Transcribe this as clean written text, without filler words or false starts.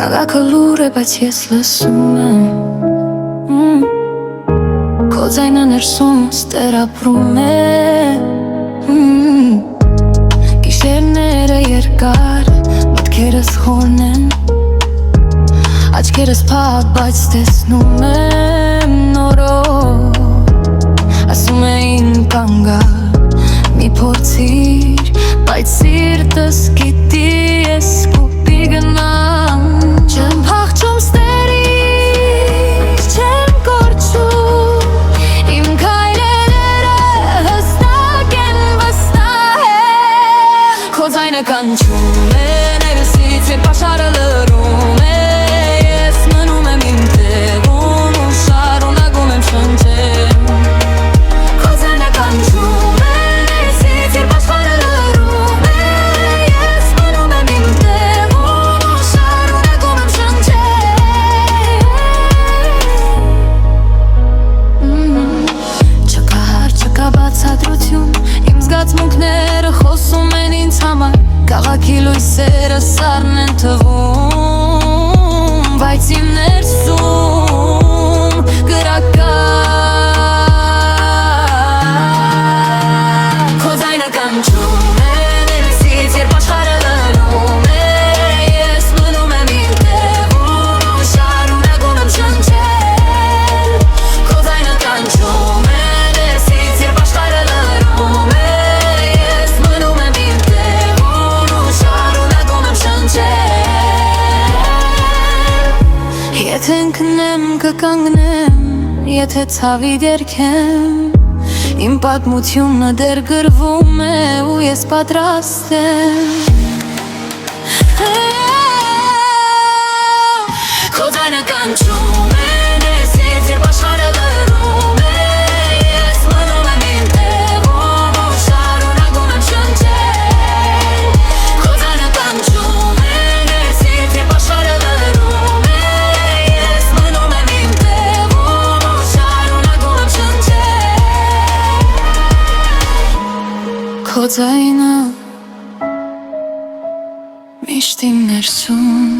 Քաղաքը լուր է, բայց ես լսում եմ Քո ձայնը ներսում ստերապրում է Գիշերները երկար, մտքերս խորն են Աչքերս փակ, բայց տեսնում եմ նորով Ասում էին կանգար, մի փորձիր Բայց սիրտս գիտի ես կուպի գնամ Չեմ փախչում ստերից, չեմ կորչում Իմ քայլերը հստակ են, վստահ են Քո ձայնը կանչում է, ներսից իր պաշարը լռում է Ես մնում եմ իմ տեղում ու շարունակում եմ շնչել Քո ձայնը կանչում է, ներսից իր պաշարը լռում է Ես մնում եմ իմ տեղում ու շարունակում եմ շնչել Չկա հարց, չկա բացատրություն Իմ զգացմունքները խոսում են ինձ համար Քաղաքի լույսերը սառն են թվում Բայց իմ ներսում գրական Քո ձայնը կանչում է, ներսից երբ աշխարհը լռում է Ես մնում եմ իմ տեղում ու շարունակում եմ շնչել Քո ձայնը կանչում է, ներսից երբ աշխարհը լռում է Ես մնում եմ իմ տեղում ու շարունակում եմ շնչել Եթե ընկնեմ կկանգնեմ, եթե ցավի դերքեմ Իմ պատմությունը դեռ գրվում է ու ես պատրաստ եմ Քո ձայնը կանչում է, ներսից երբ աշխարհը լռում է Ես մնում եմ իմ տեղում ու շարունակում եմ շնչել Քո ձայնը կանչում է, ներսից երբ աշխարհը լռում է Ես մնում եմ իմ տեղում ու շարունակում եմ շնչել Քո ձայնը միշտ իմ ներսում